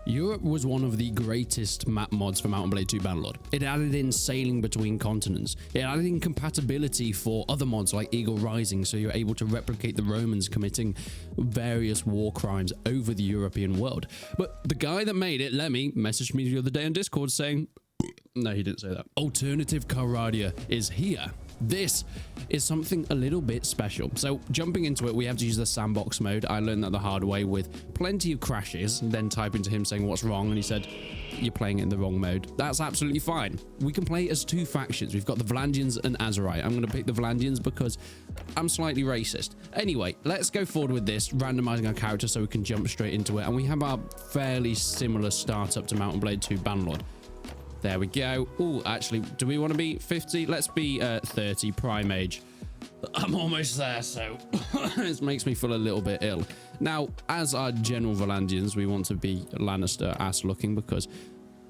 Europe was one of the greatest map mods for Mount and Blade 2 Bannerlord. It added in sailing between continents. It added in compatibility for other mods like Eagle Rising, so you're able to replicate the Romans committing various war crimes over the European world. But the guy that made it, Lemmy, messaged me the other day on Discord saying, no, he didn't say that. Alternative Caradia is here. This is something a little bit special. So jumping into it, we have to use the sandbox mode. I learned that the hard way with plenty of crashes, and then typing to him saying what's wrong, and he said, you're playing it in the wrong mode. That's absolutely fine. We can play as two factions. We've got the Valandians and Azerite. I'm going to pick the Valandians because I'm slightly racist. Anyway, let's go forward with this, randomizing our character so we can jump straight into it. And we have our fairly similar startup to Mount and Blade 2 Bannerlord. There we go. Oh, actually, do we want to be 50? Let's be 30 prime age. I'm almost there, so it makes me feel a little bit ill. Now, as our general Valandians, we want to be Lannister ass looking because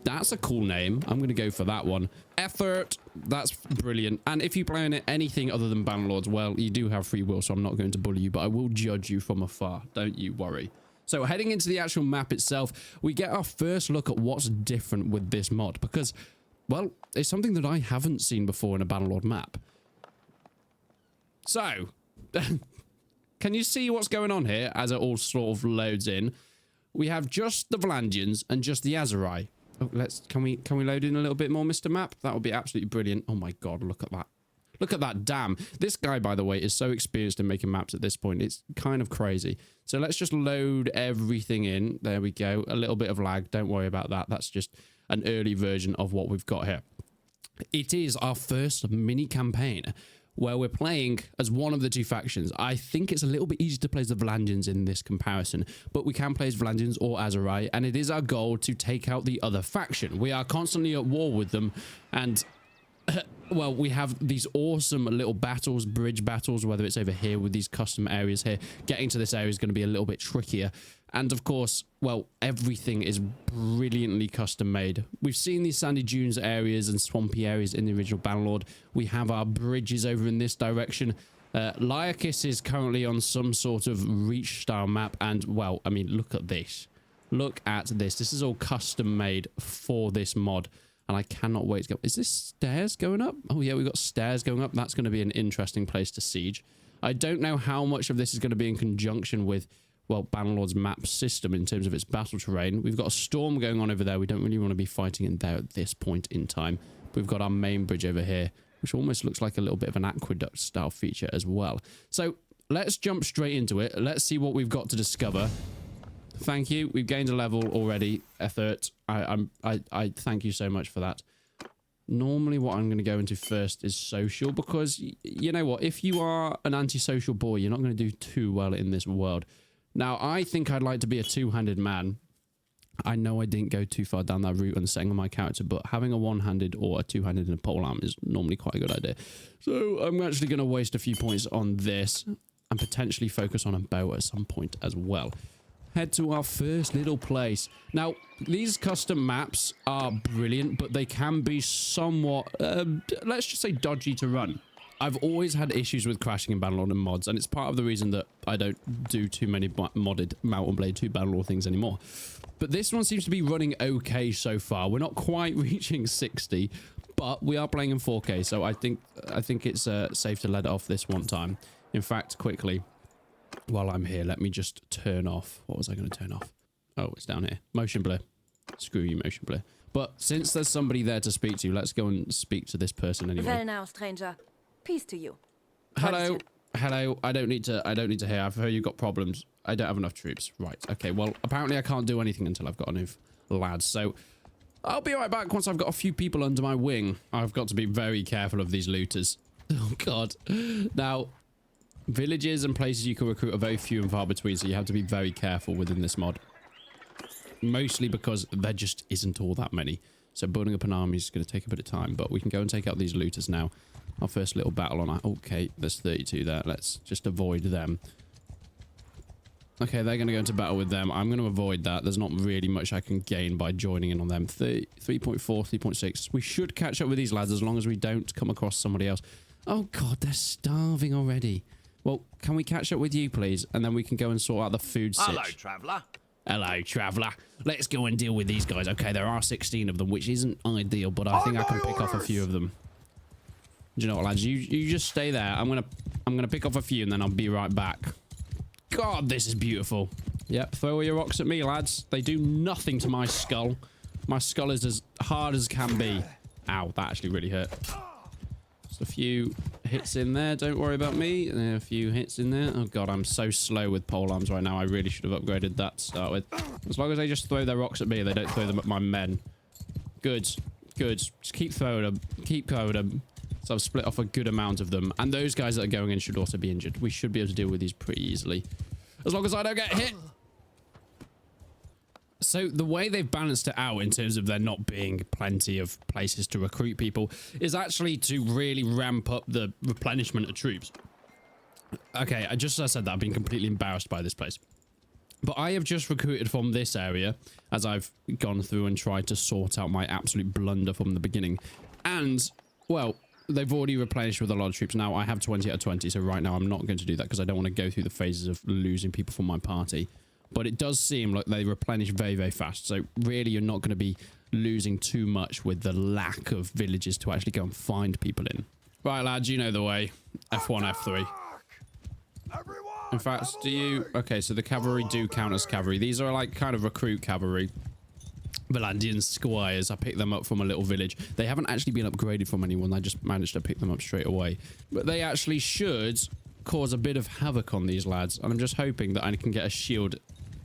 that's a cool name. I'm going to go for that one. Effort. That's brilliant. And if you play on it anything other than Bannerlords, well, you do have free will, so I'm not going to bully you, but I will judge you from afar. Don't you worry. So heading into the actual map itself, we get our first look at what's different with this mod because, well, it's something that I haven't seen before in a Bannerlord map. So, can you see what's going on here as it all sort of loads in? We have just the Valandians and just the Azerite. Oh, can we load in a little bit more, Mr. Map? That would be absolutely brilliant. Oh my God, look at that. Look at that dam. This guy, by the way, is so experienced in making maps at this point. It's kind of crazy. So let's just load everything in. There we go. A little bit of lag. Don't worry about that. That's just an early version of what we've got here. It is our first mini campaign where we're playing as one of the two factions. I think it's a little bit easier to play as the Valandians in this comparison, but we can play as Valandians or Azerite, and it is our goal to take out the other faction. We are constantly at war with them, and well, we have these awesome little battles, bridge battles, whether it's over here with these custom areas here. Getting to this area is going to be a little bit trickier. And of course, well, everything is brilliantly custom made. We've seen these sandy dunes areas and swampy areas in the original Bannerlord. We have our bridges over in this direction. Lyakis is currently on some sort of reach style map. And well, I mean, look at this. Look at this. This is all custom made for this mod. And I cannot wait to go. Is this stairs going up? Oh, yeah, we've got stairs going up. That's going to be an interesting place to siege. I don't know how much of this is going to be in conjunction with, well, Bannerlord's map system in terms of its battle terrain. We've got a storm going on over there. We don't really want to be fighting in there at this point in time. We've got our main bridge over here, which almost looks like a little bit of an aqueduct style feature as well. So let's jump straight into it. Let's see what we've got to discover. Thank you. We've gained a level already. Effort. I thank you so much for that. Normally what I'm going to go into first is social because you know what? If you are an antisocial boy, you're not going to do too well in this world. Now, I think I'd like to be a two-handed man. I know I didn't go too far down that route and setting on my character, but having a one-handed or a two-handed and a polearm is normally quite a good idea. So I'm actually going to waste a few points on this and potentially focus on a bow at some point as well. Head to our first little place. Now, these custom maps are brilliant, but they can be somewhat, let's just say, dodgy to run. I've always had issues with crashing in Bannerlord and mods, and it's part of the reason that I don't do too many modded Mount and Blade 2 Bannerlord things anymore. But this one seems to be running okay so far. We're not quite reaching 60, but we are playing in 4K, so I think it's safe to let it off this one time. In fact, quickly, while I'm here, let me just turn off. What was I going to turn off? Oh, it's down here. Motion blur. Screw you, motion blur. But since there's somebody there to speak to, let's go and speak to this person anyway. Well now, stranger. Peace to you. Hello. Hello. I don't need to hear. I've heard you've got problems. I don't have enough troops. Right. Okay. Well, apparently I can't do anything until I've got enough lads. So I'll be right back once I've got a few people under my wing. I've got to be very careful of these looters. Oh, God. Now, villages and places you can recruit are very few and far between, so you have to be very careful within this mod. Mostly because there just isn't all that many. So building up an army is going to take a bit of time, but we can go and take out these looters now. Our first little battle on... Okay, there's 32 there. Let's just avoid them. Okay, they're going to go into battle with them. I'm going to avoid that. There's not really much I can gain by joining in on them. 3.4, 3.6. We should catch up with these lads as long as we don't come across somebody else. Oh, God, they're starving already. Well, can we catch up with you, please? And then we can go and sort out the food sitch. Hello, traveller. Hello, traveller. Let's go and deal with these guys. Okay, there are 16 of them, which isn't ideal, but I think I can pick off a few of them. Do you know what, lads? You just stay there. I'm gonna pick off a few, and then I'll be right back. God, this is beautiful. Yep, throw all your rocks at me, lads. They do nothing to my skull. My skull is as hard as can be. Ow, that actually really hurt. Just a few hits in there. Don't worry about me. And a few hits in there. Oh, God, I'm so slow with pole arms right now. I really should have upgraded that to start with. As long as they just throw their rocks at me, they don't throw them at my men. Good. Good. Just keep throwing them. Keep throwing them. So I've split off a good amount of them. And those guys that are going in should also be injured. We should be able to deal with these pretty easily. As long as I don't get hit. So the way they've balanced it out in terms of there not being plenty of places to recruit people is actually to really ramp up the replenishment of troops. Okay, just as I said that, I've been completely embarrassed by this place. But I have just recruited from this area as I've gone through and tried to sort out my absolute blunder from the beginning. And, well, they've already replenished with a lot of troops. Now I have 20 out of 20, so right now I'm not going to do that because I don't want to go through the phases of losing people from my party. But it does seem like they replenish very, very fast. So really you're not going to be losing too much with the lack of villages to actually go and find people in. Right, lads, you know the way. F1, F3. In fact, do you... Okay, so the cavalry do count as cavalry. These are like kind of recruit cavalry. Valandian squires. I picked them up from a little village. They haven't actually been upgraded from anyone. I just managed to pick them up straight away. But they actually should cause a bit of havoc on these lads. And I'm just hoping that I can get a shield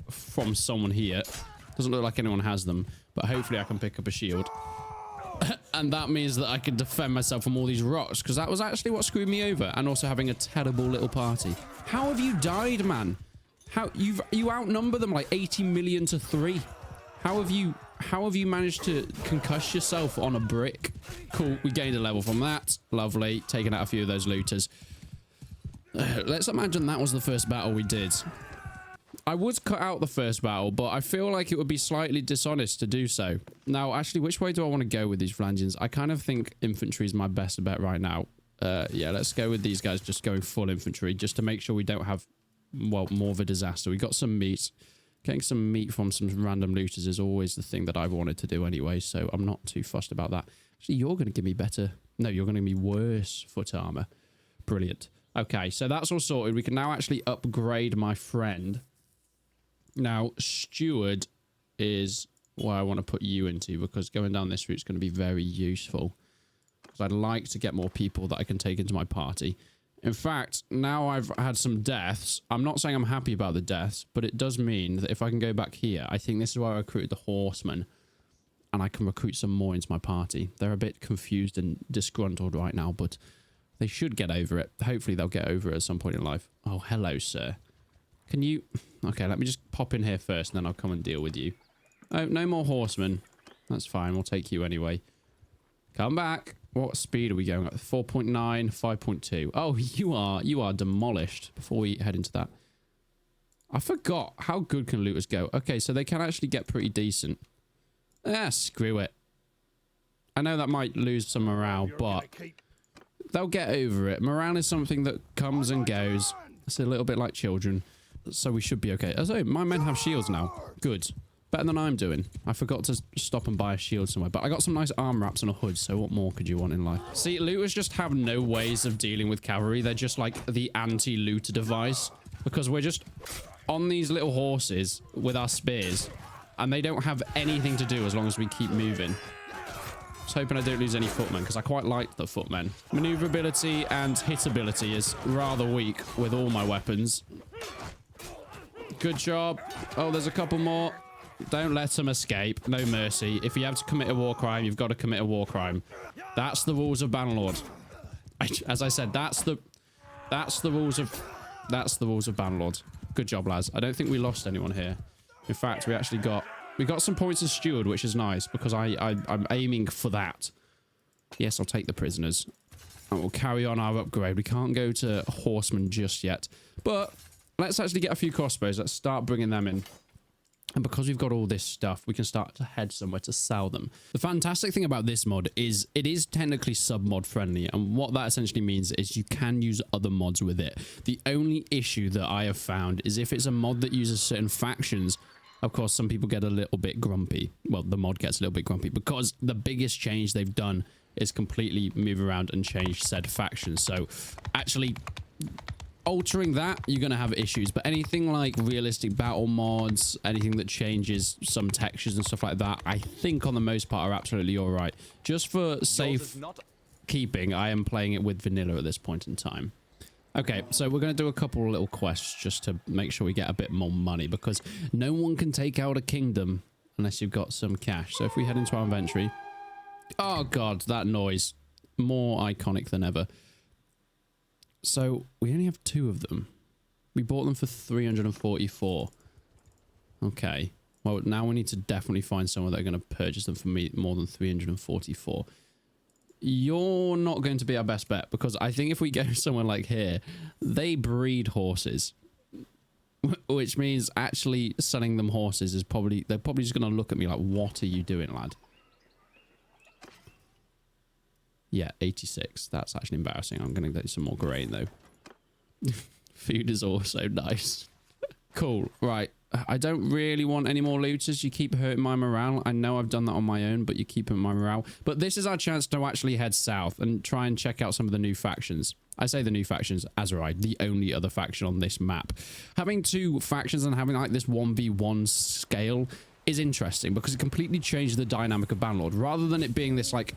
from someone here. Doesn't look like anyone has them. But hopefully I can pick up a shield. And that means that I can defend myself from all these rocks. Because that was actually what screwed me over. And also having a terrible little party. How have you died, man? You outnumber them like 80 million to 3. How have you managed to concuss yourself on a brick? Cool, we gained a level from that. Lovely, taking out a few of those looters. Let's imagine that was the first battle we did. I would cut out the first battle, but I feel like it would be slightly dishonest to do so. Now, actually, which way do I want to go with these Valandians? I kind of think infantry is my best bet right now. Yeah, let's go with these guys just going full infantry, just to make sure we don't have, well, more of a disaster. We got some meat. Getting some meat from some random looters is always the thing that I've wanted to do anyway, so I'm not too fussed about that. Actually, you're going to give me better... No, you're going to give me worse foot armor. Brilliant. Okay, so that's all sorted. We can now actually upgrade my friend. Now, Steward is what I want to put you into, because going down this route is going to be very useful. Because I'd like to get more people that I can take into my party. In fact, now I've had some deaths. I'm not saying I'm happy about the deaths, but it does mean that if I can go back here, I think this is where I recruited the horsemen. And I can recruit some more into my party. They're a bit confused and disgruntled right now, but they should get over it. Hopefully they'll get over it at some point in life. Oh, hello, sir. Can you... Okay, let me just pop in here first, and then I'll come and deal with you. Oh, no more horsemen. That's fine. We'll take you anyway. Come back. What speed are we going at? 4.9, 5.2. Oh, you are demolished before we head into that. I forgot. How good can looters go? Okay, so they can actually get pretty decent. Ah, screw it. I know that might lose some morale, but they'll get over it. Morale is something that comes and goes. It's a little bit like children. So we should be okay. Oh, my men have shields now. Good. Better than I'm doing. I forgot to stop and buy a shield somewhere. But I got some nice arm wraps and a hood. So what more could you want in life? See, looters just have no ways of dealing with cavalry. They're just like the anti-looter device. Because we're just on these little horses with our spears. And they don't have anything to do as long as we keep moving. Just hoping I don't lose any footmen, because I quite like the footmen. Maneuverability and hitability is rather weak with all my weapons. Good job. Oh, there's a couple more. Don't let them escape. No mercy. If you have to commit a war crime, you've got to commit a war crime. That's the rules of Bannerlords. As I said, that's the rules of Bannerlords. Good job, lads. I don't think we lost anyone here. In fact, we actually got some points as steward, which is nice because I'm aiming for that. Yes, I'll take the prisoners. And we'll carry on our upgrade. We can't go to horsemen just yet, but let's actually get a few crossbows. Let's start bringing them in. And because we've got all this stuff, we can start to head somewhere to sell them. The fantastic thing about this mod is it is technically sub-mod friendly. And what that essentially means is you can use other mods with it. The only issue that I have found is if it's a mod that uses certain factions, Of course, some people get a little bit grumpy. Well, the mod gets a little bit grumpy because the biggest change they've done is completely move around and change said factions. So actually altering that, you're going to have issues. But anything like realistic battle mods, anything that changes some textures and stuff like that, I think on the most part are absolutely all right. Just for safe keeping, I am playing it with vanilla at this point in time. Okay, so we're going to do a couple of little quests just to make sure we get a bit more money, because no one can take out a kingdom unless you've got some cash. So if we head into our inventory... Oh, God, that noise. More iconic than ever. So we only have 2 of them. We bought them for 344. Okay. Well, now we need to definitely find someone that are going to purchase them for me more than 344. You're not going to be our best bet, because I think if we go somewhere like here, they breed horses, which means actually selling them horses is probably, they're probably just going to look at me like, what are you doing, lad? Yeah, 86. That's actually embarrassing. I'm going to get some more grain though. Food is also nice. Cool. Right. I don't really want any more looters. You keep hurting my morale. I know I've done that on my own, but you keep hurting my morale. But this is our chance to actually head south and try and check out some of the new factions. I say the new factions, Azerite, the only other faction on this map. Having 2 factions and having like this 1v1 scale is interesting because it completely changes the dynamic of Bannerlord. Rather than it being this like...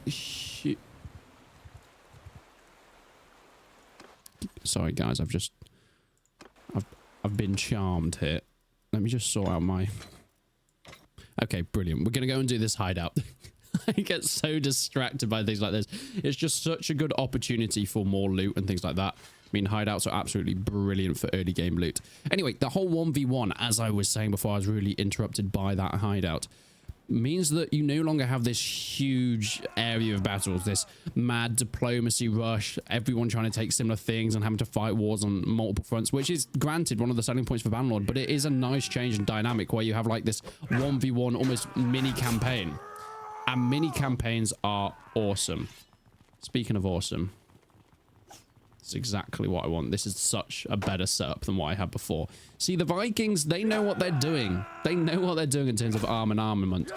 Sorry guys, I've been charmed here. Let me just sort out my... Okay, brilliant. We're going to go and do this hideout. I get so distracted by things like this. It's just such a good opportunity for more loot and things like that. I mean, hideouts are absolutely brilliant for early game loot. Anyway, the whole 1v1, as I was saying before, I was really interrupted by that hideout, means that you no longer have this huge area of battles, this mad diplomacy rush, everyone trying to take similar things and having to fight wars on multiple fronts, which is granted one of the selling points for Bannerlord, but it is a nice change in dynamic where you have like this 1v1 almost mini campaign, and mini campaigns are awesome. Speaking of awesome, it's exactly what I want. This is such a better setup than what I had before. See, the Vikings, they know what they're doing. They know what they're doing in terms of armament.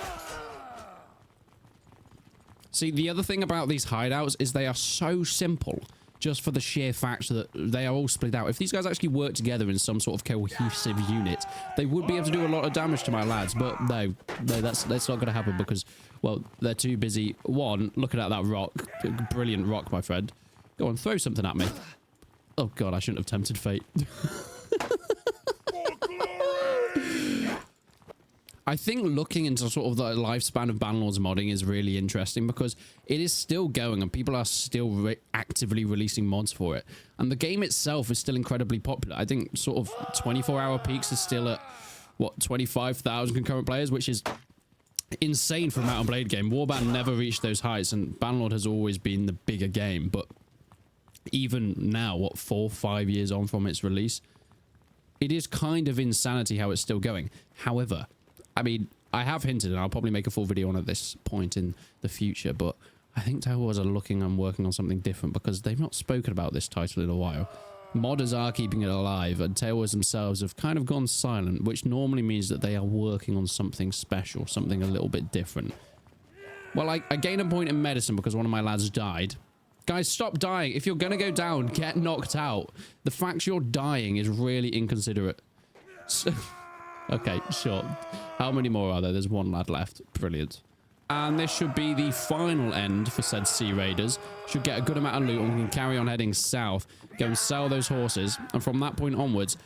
See, the other thing about these hideouts is they are so simple, just for the sheer fact that they are all split out. If these guys actually work together in some sort of cohesive unit, they would be able to do a lot of damage to my lads. But no, that's not going to happen because, well, they're too busy. One, looking at that rock. Brilliant rock, my friend. Go on, throw something at me. Oh, God, I shouldn't have tempted fate. I think looking into sort of the lifespan of Bannerlords modding is really interesting because it is still going and people are still actively releasing mods for it. And the game itself is still incredibly popular. I think sort of 24-hour peaks is still at, what, 25,000 concurrent players, which is insane for a Mount & Blade game. Warband never reached those heights and Bannerlord has always been the bigger game, but even now, what, 4 or 5 years on from its release, it is kind of insanity how it's still going. However, I mean, I have hinted, and I'll probably make a full video on at this point in the future, but I think Tower Wars are looking and working on something different because they've not spoken about this title in a while. Modders are keeping it alive, and Tower Wars themselves have kind of gone silent, which normally means that they are working on something special, something a little bit different. Well, I gained a point in medicine because one of my lads died. Guys, stop dying. If you're going to go down, get knocked out. The fact you're dying is really inconsiderate. So, okay, sure. How many more are there? There's 1 lad left. Brilliant. And this should be the final end for said Sea Raiders. Should get a good amount of loot and we can carry on heading south. Go and sell those horses. And from that point onwards,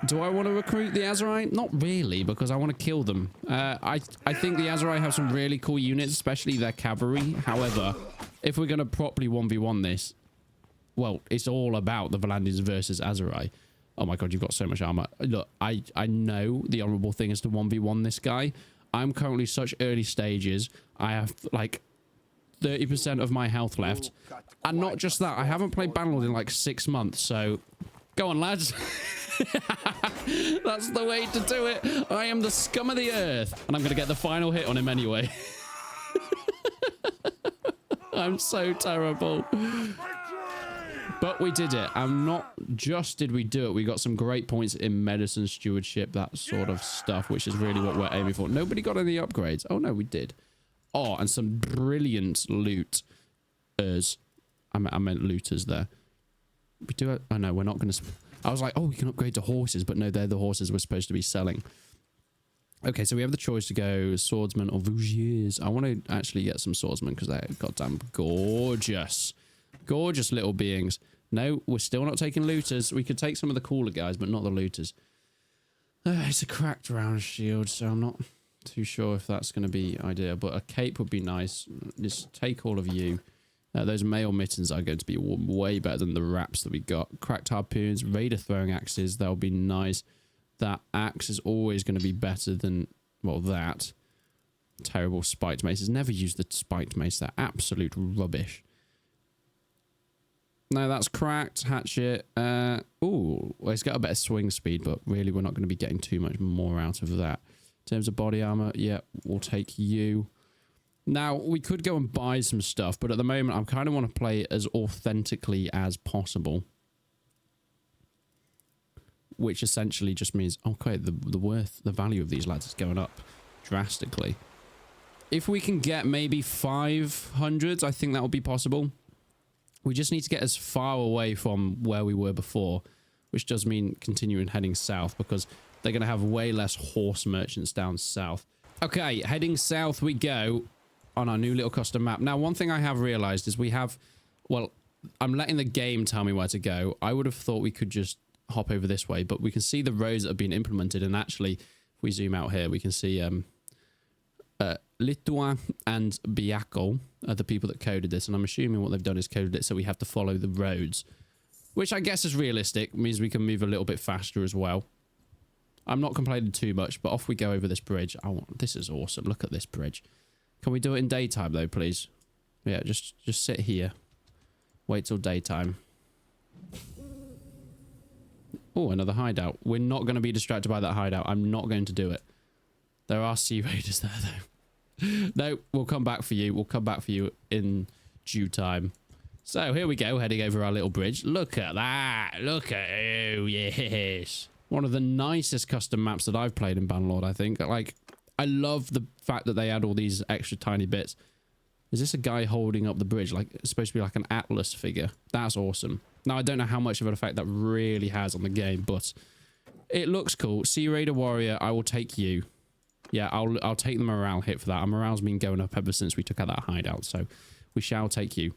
do I want to recruit the Azerite? Not really, because I want to kill them. I think the Azerite have some really cool units, especially their cavalry. However, if we're going to properly 1v1 this, well, it's all about the Valandians versus Azerite. Oh my God, you've got so much armor. Look, I know the honorable thing is to 1v1 this guy. I'm currently such early stages. I have like 30% of my health left. And not just that, I haven't played Bannerlord in like 6 months. So go on, lads. That's the way to do it. I am the scum of the earth. And I'm going to get the final hit on him anyway. I'm so terrible. But we did it. And not just did we do it, we got some great points in medicine, stewardship, that sort of stuff, which is really what we're aiming for. Nobody got any upgrades. Oh, no, we did. Oh, and some brilliant loot. I meant looters there. We do it. Oh, no, we're not going to... I was like, oh, we can upgrade to horses, but no, they're the horses we're supposed to be selling. Okay, so we have the choice to go swordsman or vougères. I want to actually get some swordsmen because they're goddamn gorgeous. Gorgeous little beings. No, we're still not taking looters. We could take some of the cooler guys, but not the looters. It's a cracked round shield, so I'm not too sure if that's going to be ideal. But a cape would be nice. Just take all of you. Those mail mittens are going to be way better than the wraps that we got. Cracked harpoons, raider throwing axes. That'll be nice. That axe is always going to be better than, well, that. Terrible spiked maces. Never use the spiked mace. They're absolute rubbish. No, that's cracked. Hatchet. Ooh, well, it's got a better swing speed, but really we're not going to be getting too much more out of that. In terms of body armor, yeah, we'll take you. Now, we could go and buy some stuff, but at the moment, I kind of want to play it as authentically as possible. Which essentially just means, okay, the value of these lads is going up drastically. If we can get maybe 500s, I think that will be possible. We just need to get as far away from where we were before, which does mean continuing heading south because they're going to have way less horse merchants down south. Okay, heading south we go on our new little custom map. Now, one thing I have realized is we have, well, I'm letting the game tell me where to go. I would have thought we could just hop over this way, but we can see the roads that have been implemented, and actually, if we zoom out here, we can see Lituan and Biako are the people that coded this, and I'm assuming what they've done is coded it so we have to follow the roads, which I guess is realistic, means we can move a little bit faster as well. I'm not complaining too much, but off we go over this bridge. This is awesome. Look at this bridge. Can we do it in daytime though, please? Yeah, just sit here. Wait till daytime. Oh, another hideout. We're not going to be distracted by that hideout. I'm not going to do it. There are sea raiders there though. No, we'll come back for you. We'll come back for you in due time. So here we go, heading over our little bridge. Look at that. Look at, oh yes. One of the nicest custom maps that I've played in Bannerlord, I think. Like, I love the fact that they add all these extra tiny bits. Is this a guy holding up the bridge? Like, it's supposed to be like an Atlas figure. That's awesome. Now, I don't know how much of an effect that really has on the game, but it looks cool. Sea Raider Warrior, I will take you. Yeah, I'll take the morale hit for that. Our morale's been going up ever since we took out that hideout, so we shall take you.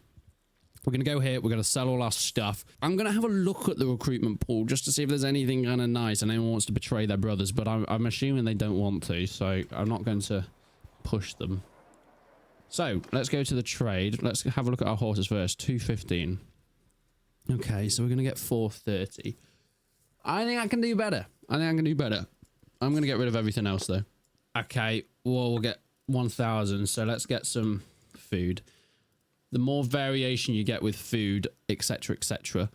We're going to go here. We're going to sell all our stuff. I'm going to have a look at the recruitment pool just to see if there's anything kind of nice and anyone wants to betray their brothers, but I'm assuming they don't want to, so I'm not going to push them. So, let's go to the trade. Let's have a look at our horses first. 215. Okay, so we're going to get 430. I think I can do better. I'm going to get rid of everything else, though. Okay, well, we'll get 1,000, so let's get some food. The more variation you get with food, etc.,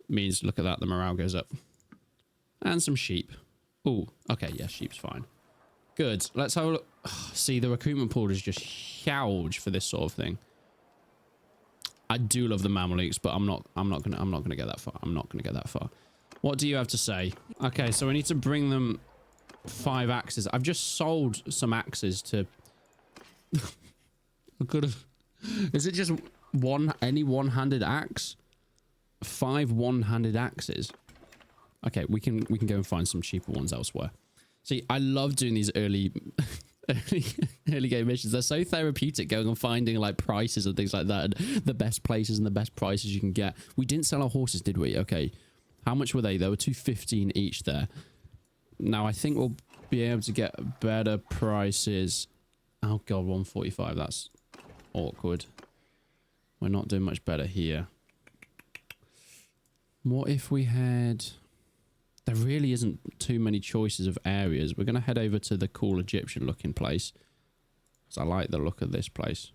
means, look at that, the morale goes up. And some sheep. Oh, okay, yeah, sheep's fine. Good. Let's have a look. See, the recruitment pool is just huge for this sort of thing. I do love the Mamelukes, but I'm not gonna get that far. I'm not gonna get that far. What do you have to say? Okay, so we need to bring them 5 axes. I've just sold some axes to. I could have. Is it just any one-handed axe? 5 one-handed axes. Okay, we can go and find some cheaper ones elsewhere. See, I love doing these early game missions. They're so therapeutic, going and finding like prices and things like that, and the best places and the best prices you can get. We didn't sell our horses, did we? Okay, how much were they? They were 215 each there. Now I think we'll be able to get better prices. Oh god, 145. That's awkward. We're not doing much better here. What if we had... There really isn't too many choices of areas. We're going to head over to the cool Egyptian looking place. Because I like the look of this place.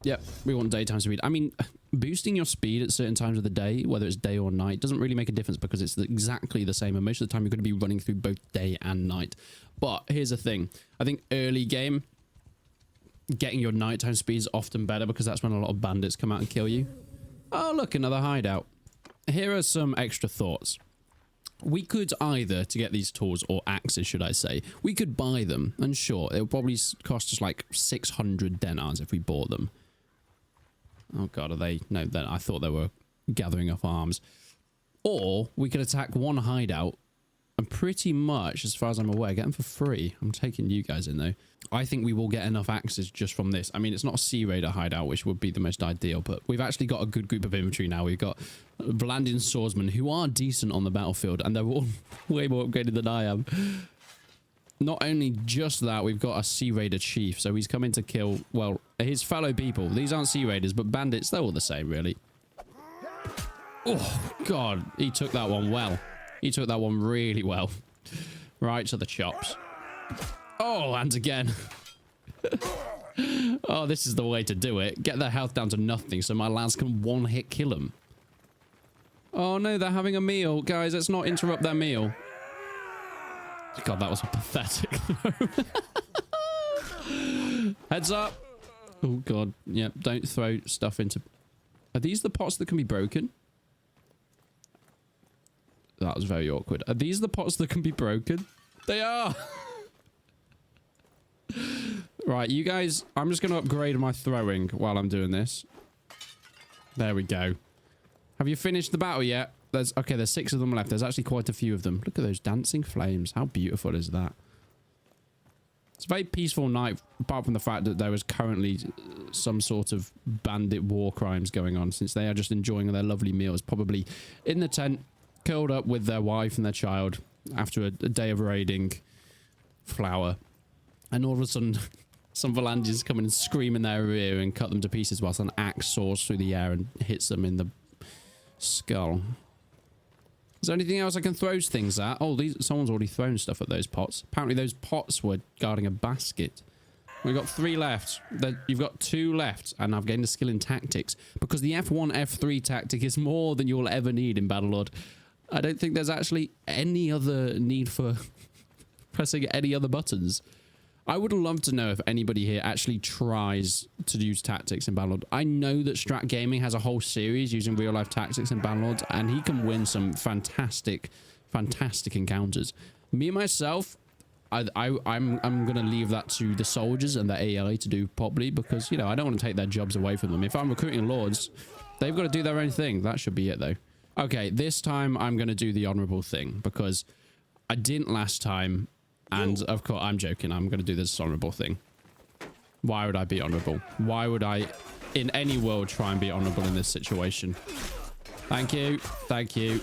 Yep, we want daytime speed. I mean, boosting your speed at certain times of the day, whether it's day or night, doesn't really make a difference because it's exactly the same. And most of the time you're going to be running through both day and night. But here's the thing. I think early game, getting your nighttime speed is often better because that's when a lot of bandits come out and kill you. Oh, look, another hideout. Here are some extra thoughts. We could either, to get these tools, or axes, should I say, we could buy them. And sure, it would probably cost us like 600 denars if we bought them. Oh, God, are they? No, I thought they were gathering up arms. Or we could attack one hideout and pretty much, as far as I'm aware, get them for free. I'm taking you guys in, though. I think we will get enough axes just from this. I mean, it's not a Sea Raider hideout, which would be the most ideal, but we've actually got a good group of infantry now. We've got Valandian swordsmen who are decent on the battlefield, and they're all way more upgraded than I am. Not only just that, we've got a Sea Raider chief, so he's coming to kill, well, his fellow people. These aren't Sea Raiders, but bandits, they're all the same, really. Oh, God, he took that one well. He took that one really well. Right to the chops. Oh, and again. Oh, this is the way to do it. Get their health down to nothing so my lads can one-hit kill them. Oh, no, they're having a meal. Guys, let's not interrupt their meal. God, that was pathetic. Heads up. Oh, God. Yep, don't throw stuff into... Are these the pots that can be broken? That was very awkward. Are these the pots that can be broken? They are! Right, you guys, I'm just going to upgrade my throwing while I'm doing this. There we go. Have you finished the battle yet? Okay, there's 6 of them left. There's actually quite a few of them. Look at those dancing flames. How beautiful is that? It's a very peaceful night, apart from the fact that there is currently some sort of bandit war crimes going on, since they are just enjoying their lovely meals, probably in the tent, curled up with their wife and their child after a day of raiding flour. And all of a sudden, some Valandians come in and scream in their ear and cut them to pieces whilst an axe soars through the air and hits them in the skull. Is there anything else I can throw things at? Oh, someone's already thrown stuff at those pots. Apparently those pots were guarding a basket. We've got 3 left. You've got 2 left, and I've gained a skill in tactics. Because the F1, F3 tactic is more than you'll ever need in Bannerlord. I don't think there's actually any other need for pressing any other buttons. I would love to know if anybody here actually tries to use tactics in Bannerlord. I know that Strat Gaming has a whole series using real-life tactics in Bannerlord, and he can win some fantastic, fantastic encounters. Me, myself, I'm going to leave that to the soldiers and the AI to do properly because, you know, I don't want to take their jobs away from them. If I'm recruiting lords, they've got to do their own thing. That should be it, though. Okay, this time I'm going to do the honourable thing because I didn't last time. And, of course, I'm joking. I'm going to do this honourable thing. Why would I be honourable? Why would I, in any world, try and be honourable in this situation? Thank you. Thank you.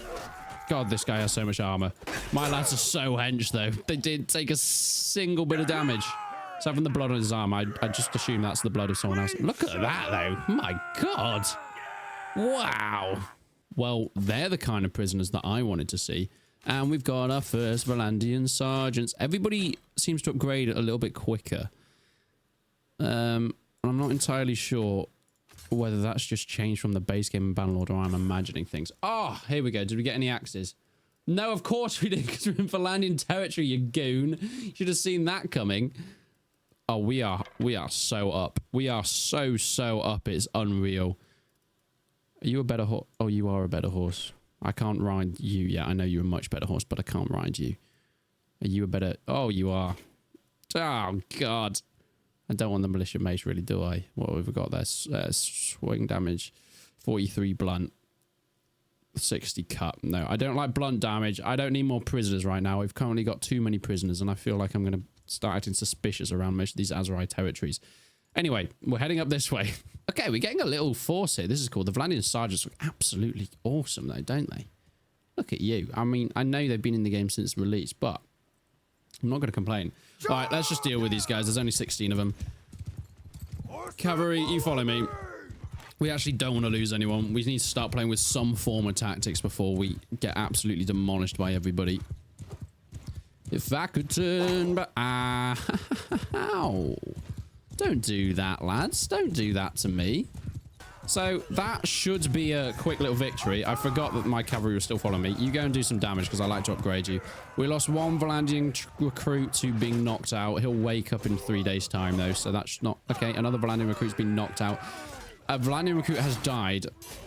God, this guy has so much armour. My lads are so hench, though. They didn't take a single bit of damage. Except from the blood on his arm. I just assume that's the blood of someone else. Look at that, though. My God. Wow. Well, they're the kind of prisoners that I wanted to see. And we've got our first Valandian sergeants. Everybody seems to upgrade a little bit quicker. I'm not entirely sure whether that's just changed from the base game in Bannerlord or I'm imagining things. Oh, here we go. Did we get any axes? No, of course we didn't, because we're in Valandian territory, you goon. You should have seen that coming. Oh, we are so up. We are so up. It's unreal. Are you a better horse? Oh, you are a better horse. I can't ride you yet. I know you're a much better horse, but I can't ride you. Are you a better... Oh, you are. Oh, God. I don't want the militia mace, really, do I? What have we got there? Swing damage. 43 blunt. 60 cut. No, I don't like blunt damage. I don't need more prisoners right now. We've currently got too many prisoners, and I feel like I'm going to start acting suspicious around most of these Azerai territories. Anyway, we're heading up this way. Okay, we're getting a little force here. This is cool. The Valandian sergeants look absolutely awesome, though, don't they? Look at you. I mean, I know they've been in the game since release, but I'm not going to complain. All right, let's just deal with these guys. There's only 16 of them. Cavalry, you follow me. We actually don't want to lose anyone. We need to start playing with some form of tactics before we get absolutely demolished by everybody. If I could turn back... Ow. Don't do that, lads. Don't do that to me. So that should be a quick little victory. I forgot that my cavalry was still following me. You go and do some damage because I like to upgrade you. We lost one Valandian recruit to being knocked out. He'll wake up in 3 days' time, though, so that's not... Okay, another Valandian recruit's been knocked out. a Valandian recruit has died,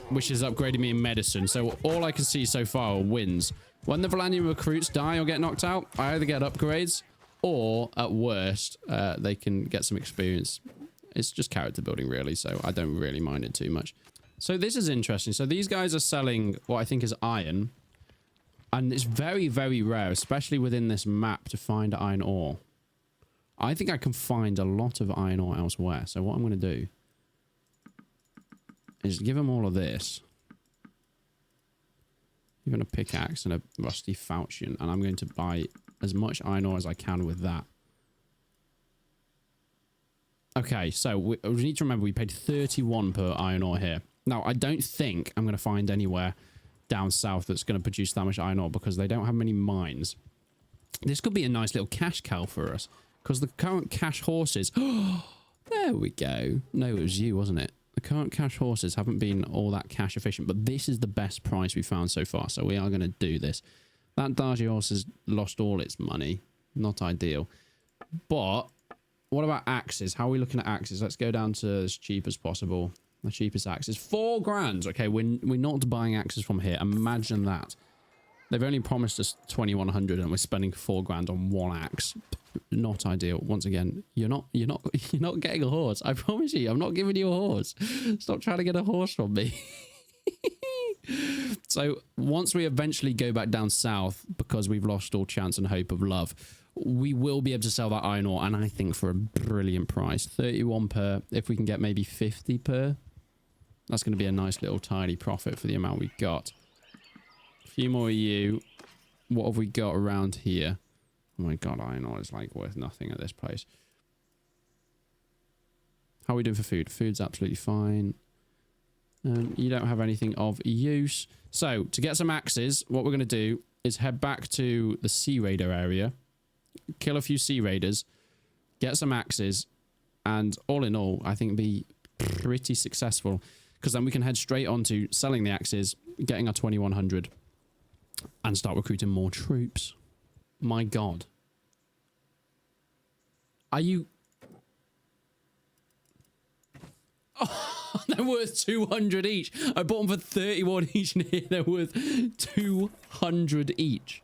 which is upgrading me in medicine. So all I can see so far are wins. When the Valandian recruits die or get knocked out, I either get upgrades or, at worst, they can get some experience. It's just character building, really, so I don't really mind it too much. So this is interesting. So these guys are selling what I think is iron. And it's very, very rare, especially within this map, to find iron ore. I think I can find a lot of iron ore elsewhere. So what I'm going to do is give them all of this. Even a pickaxe and a rusty falchion. And I'm going to buy as much iron ore as I can with that. Okay, so we need to remember we paid 31 per iron ore here. Now, I don't think I'm going to find anywhere down south that's going to produce that much iron ore because they don't have many mines. This could be a nice little cash cow for us because the current cash horses... there we go. No, it was you, wasn't it? The current cash horses haven't been all that cash efficient, but this is the best price we found so far, so we are going to do this. That Dargy horse has lost all its money. Not ideal. But what about axes? How are we looking at axes? Let's go down to as cheap as possible. The cheapest axe is 4 grand. Okay, we're not buying axes from here. Imagine that. They've only promised us 2,100 and we're spending 4 grand on one axe. Not ideal. Once again, you're not getting a horse. I promise you, I'm not giving you a horse. Stop trying to get a horse from me. So once we eventually go back down south, because we've lost all chance and hope of love, we will be able to sell that iron ore, and I think for a brilliant price. 31 per. If we can get maybe 50 per. That's going to be a nice little tiny profit for the amount we got. A few more of you. What have we got around here? Oh my god, iron ore is like worth nothing at this place. How are we doing for food? Food's absolutely fine. You don't have anything of use. So, to get some axes, what we're going to do is head back to the Sea Raider area. Kill a few Sea Raiders. Get some axes. And all in all, I think be pretty successful. Because then we can head straight on to selling the axes, getting our 2,100, and start recruiting more troops. My god. Are you... Oh, they're worth 200 each. I bought them for 31 each, and here they're worth 200 each.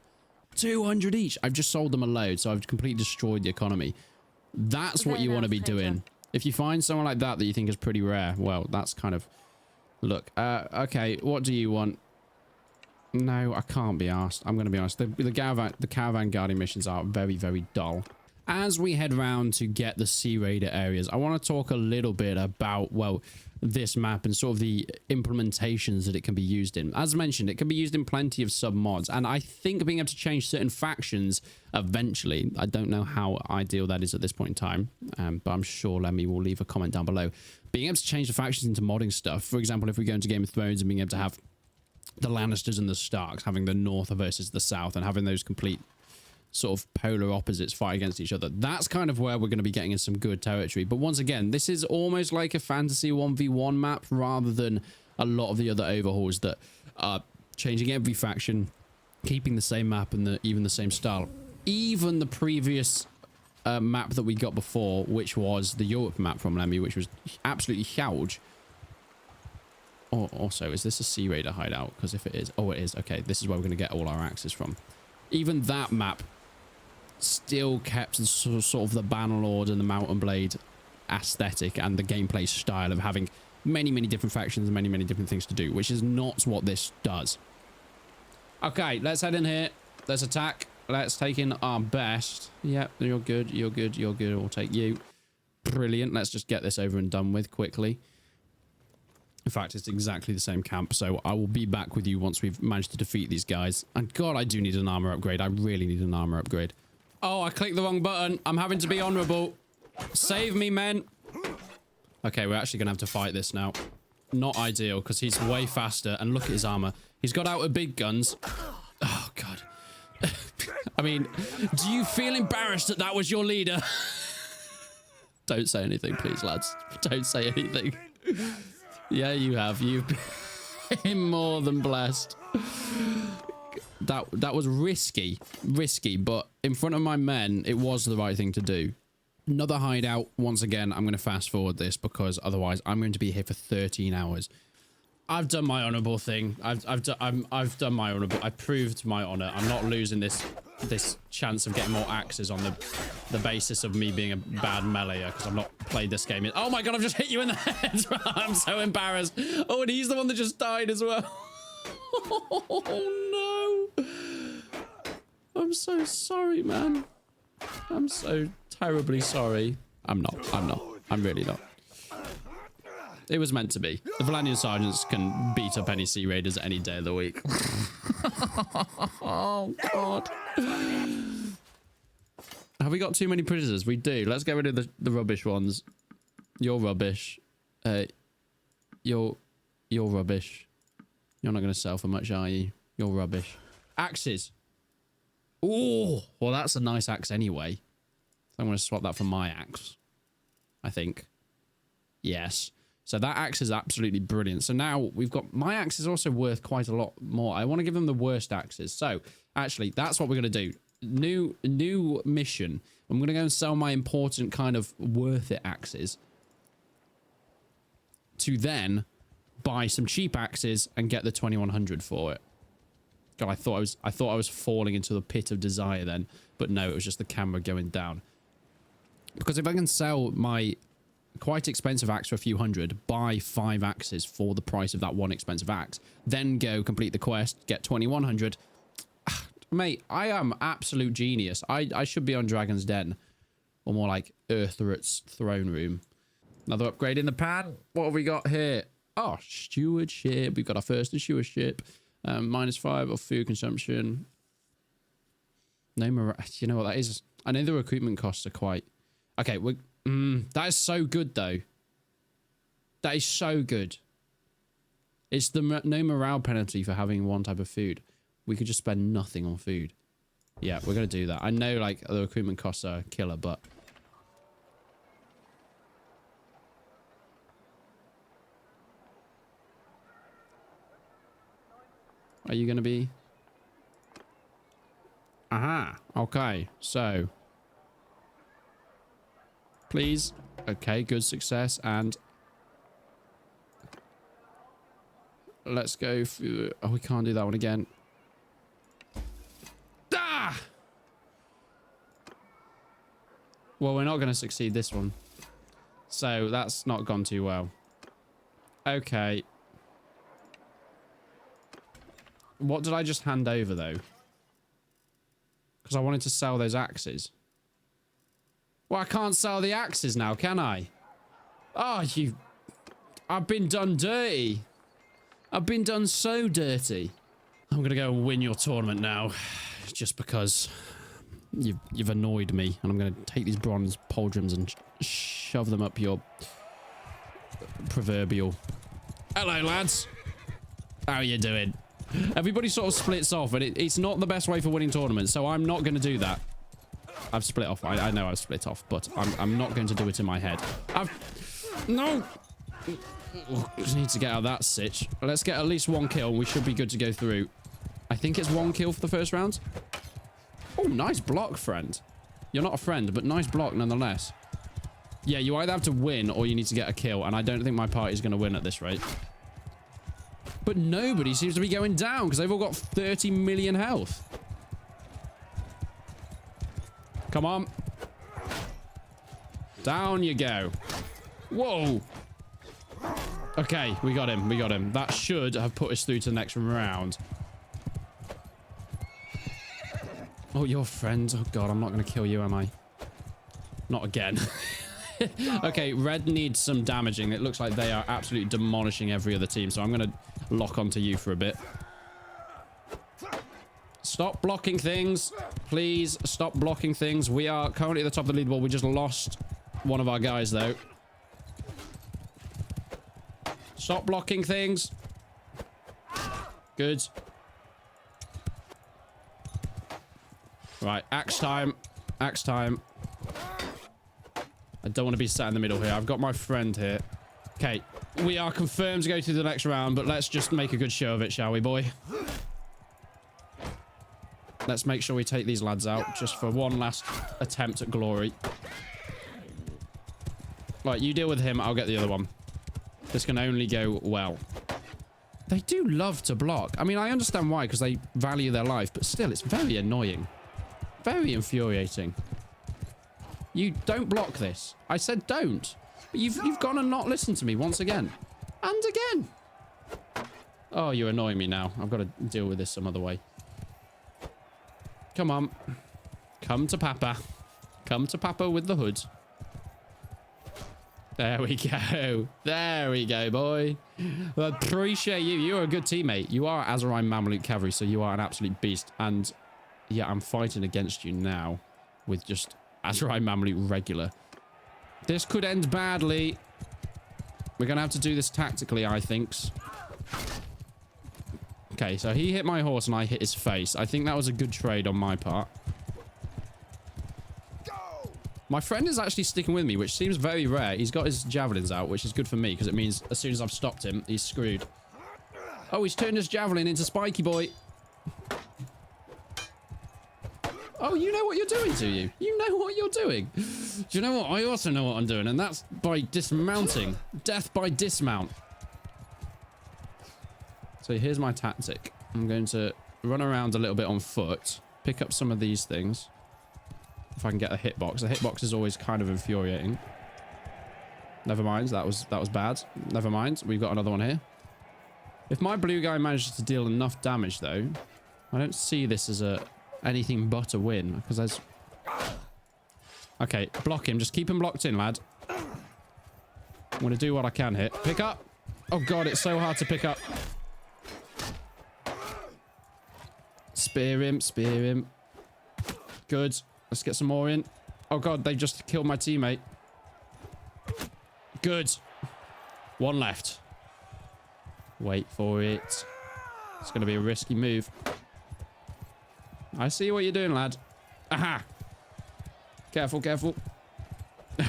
200 each. I've just sold them a load, so I've completely destroyed the economy. That's what you want to be doing. If you find someone like that you think is pretty rare, well, that's kind of... Look, okay, what do you want? No, I can't be asked. I'm going to be honest. The caravan guarding missions are very, very dull. As we head round to get the Sea Raider areas, I want to talk a little bit about, well, this map and sort of the implementations that it can be used in. As mentioned, it can be used in plenty of sub-mods, and I think being able to change certain factions eventually, I don't know how ideal that is at this point in time, but I'm sure Lemmy will leave a comment down below. Being able to change the factions into modding stuff, for example, if we go into Game of Thrones and being able to have the Lannisters and the Starks, having the North versus the South, and having those complete sort of polar opposites fight against each other. That's kind of where we're going to be getting in some good territory. But once again, this is almost like a fantasy 1v1 map rather than a lot of the other overhauls that are changing every faction, keeping the same map and even the same style. Even the previous map that we got before, which was the Europe map from Lemmy, which was absolutely huge. Oh, also, is this a Sea Raider hideout? Because if it is... Oh, it is. Okay, this is where we're going to get all our axes from. Even that map still kept sort of the Bannerlords and the Mountain Blade aesthetic and the gameplay style of having many, many different factions and many, many different things to do, which is not what this does. Okay, let's head in here. Let's attack. Let's take in our best. Yep, you're good. You're good. You're good. We'll take you. Brilliant. Let's just get this over and done with quickly. In fact, it's exactly the same camp, so I will be back with you once we've managed to defeat these guys. And God, I do need an armor upgrade. I really need an armor upgrade. Oh, I clicked the wrong button. I'm having to be honorable. Save me, men. Okay, we're actually going to have to fight this now. Not ideal, because he's way faster. And look at his armor. He's got out with big guns. Oh, God. I mean, do you feel embarrassed that that was your leader? Don't say anything, please, lads. Don't say anything. Yeah, you have. You've been more than blessed. That was risky, but in front of my men, it was the right thing to do. Another hideout. Once again, I'm going to fast forward this because otherwise I'm going to be here for 13 hours. I've done my honorable thing. I've done my honorable. I proved my honor. I'm not losing this chance of getting more axes on the basis of me being a bad meleeer because I've not played this game yet. Oh my god, I've just hit you in the head. I'm so embarrassed. Oh, and he's the one that just died as well. Oh no. I'm so sorry, man. I'm so terribly sorry. I'm not. I'm really not. It was meant to be. The Valandian sergeants can beat up any sea raiders any day of the week. Oh, God. Have we got too many prisoners? We do. Let's get rid of the rubbish ones. You're rubbish. You're rubbish. You're not going to sell for much, are you? You're rubbish. Axes. Oh, well, that's a nice axe anyway. I'm going to swap that for my axe. I think. Yes. So that axe is absolutely brilliant. So now we've got... My axe is also worth quite a lot more. I want to give them the worst axes. So, actually, that's what we're going to do. New mission. I'm going to go and sell my important kind of worth it axes. To then buy some cheap axes and get the 2100 for it. God, I thought I was falling into the pit of desire then. But no, it was just the camera going down. Because if I can sell my... quite expensive axe for a few hundred, buy 5 axes for the price of that one expensive axe, then go complete the quest, get 2100. Mate, I am absolute genius. I should be on Dragon's Den, or more like Earthrit's throne room. Another upgrade in the pan. What have we got here? Oh, stewardship. We've got our first stewardship. -5 of food consumption. No more. You know what that is? I know the recruitment costs are quite... Okay, we're... that is so good, though. That is so good. It's the no morale penalty for having one type of food. We could just spend nothing on food. Yeah, we're going to do that. I know, like, the recruitment costs are killer, but... Are you going to be... Aha. Okay, so... Please. Okay, good success. And let's go through... Oh, we can't do that one again. Ah! Well, we're not going to succeed this one. So that's not gone too well. Okay. What did I just hand over, though? Because I wanted to sell those axes. Well, I can't sell the axes now, can I? Oh, you... I've been done dirty. I've been done so dirty. I'm going to go and win your tournament now. Just because you've annoyed me. And I'm going to take these bronze pauldrons and shove them up your proverbial... Hello, lads. How are you doing? Everybody sort of splits off, and it's not the best way for winning tournaments, so I'm not going to do that. I've split off. I know I've split off, but I'm not going to do it in my head. No! Oh, just need to get out of that sitch. Let's get at least 1 kill, and we should be good to go through. I think it's 1 kill for the first round. Oh, nice block, friend. You're not a friend, but nice block nonetheless. Yeah, you either have to win, or you need to get a kill, and I don't think my party's going to win at this rate. But nobody seems to be going down, because they've all got 30 million health. Come on. Down you go. Whoa. Okay, we got him. We got him. That should have put us through to the next round. Oh, your friend. Oh, God. I'm not going to kill you, am I? Not again. Okay, red needs some damaging. It looks like they are absolutely demolishing every other team. So I'm going to lock onto you for a bit. Stop blocking things. Please stop blocking things. We are currently at the top of the leaderboard. We just lost one of our guys, though. Stop blocking things. Good. Right, axe time. Axe time. I don't want to be sat in the middle here. I've got my friend here. Okay, we are confirmed to go through the next round, but let's just make a good show of it, shall we, boy? Let's make sure we take these lads out just for one last attempt at glory. Right, you deal with him. I'll get the other one. This can only go well. They do love to block. I mean, I understand why, because they value their life, but still, it's very annoying. Very infuriating. You don't block this. I said don't. But you've gone and not listened to me once again. And again. Oh, you're annoying me now. I've got to deal with this some other way. Come on. Come to Papa. Come to Papa with the hood. There we go. There we go, boy. I appreciate you. You're a good teammate. You are Azerine Mameluke Cavalry, so you are an absolute beast. And yeah, I'm fighting against you now with just Azerine Mameluke regular. This could end badly. We're going to have to do this tactically, I think. Okay, so he hit my horse and I hit his face. I think that was a good trade on my part. My friend is actually sticking with me, which seems very rare. He's got his javelins out, which is good for me, because it means as soon as I've stopped him, he's screwed. Oh, he's turned his javelin into Spiky Boy. Oh, you know what you're doing, do you? You know what you're doing. Do you know what? I also know what I'm doing, and that's by dismounting. Death by dismount. So here's my tactic. I'm going to run around a little bit on foot, pick up some of these things. If I can get a hitbox. The hitbox is always kind of infuriating. Never mind. That was bad. Never mind. We've got another one here. If my blue guy manages to deal enough damage, though, I don't see this as anything but a win. Because there's... Okay, block him. Just keep him blocked in, lad. I'm going to do what I can here. Pick up. Oh, God. It's so hard to pick up. Spear him. Spear him. Good. Let's get some more in. Oh, God. They just killed my teammate. Good. One left. Wait for it. It's going to be a risky move. I see what you're doing, lad. Aha. Careful, careful.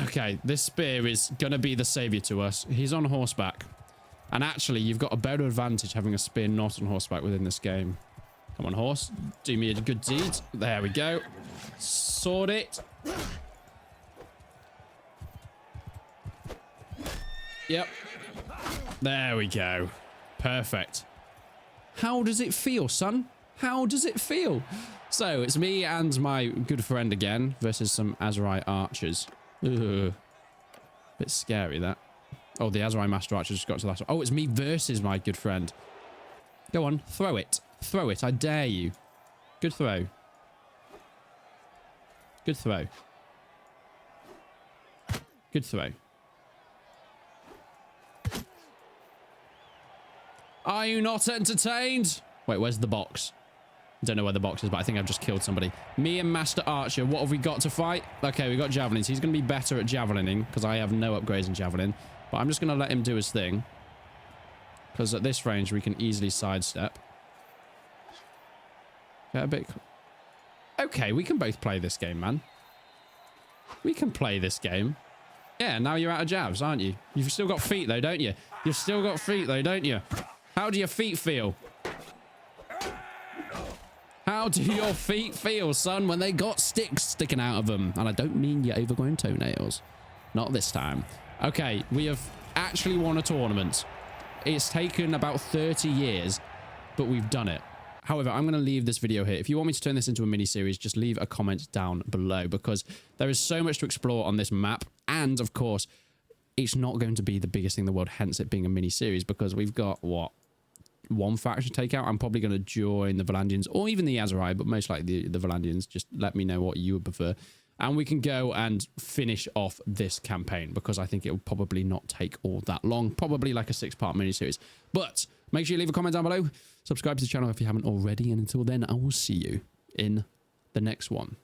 Okay, this spear is going to be the savior to us. He's on horseback. And actually, you've got a better advantage having a spear not on horseback within this game. Come on, horse. Do me a good deed. There we go. Sword it. Yep. There we go. Perfect. How does it feel, son? How does it feel? So, it's me and my good friend again versus some Azerite archers. Ugh. Bit scary, that. Oh, the Azerite Master Archer just got to the last one. Oh, it's me versus my good friend. Go on, throw it. Throw it, I dare you. Good throw. Good throw. Good throw. Are you not entertained? Wait, where's the box? I don't know where the box is, but I think I've just killed somebody. Me and Master Archer, what have we got to fight? Okay, we got javelins. He's going to be better at javelining because I have no upgrades in javelin. But I'm just going to let him do his thing. Because at this range, we can easily sidestep. Get a bit... Okay, we can both play this game, man. We can play this game. Yeah, now you're out of jabs, aren't you? You've still got feet, though, don't you? You've still got feet, though, don't you? How do your feet feel? How do your feet feel, son, when they got sticks sticking out of them? And I don't mean your overgrown toenails. Not this time. Okay, we have actually won a tournament. It's taken about 30 years, but we've done it. However, I'm going to leave this video here. If you want me to turn this into a mini-series, just leave a comment down below because there is so much to explore on this map. And, of course, it's not going to be the biggest thing in the world, hence it being a mini-series because we've got, what, one faction to take out? I'm probably going to join the Valandians or even the Azerite, but most likely the Valandians. Just let me know what you would prefer. And we can go and finish off this campaign because I think it will probably not take all that long. Probably like a 6-part mini-series. But make sure you leave a comment down below. Subscribe to the channel if you haven't already. And until then, I will see you in the next one.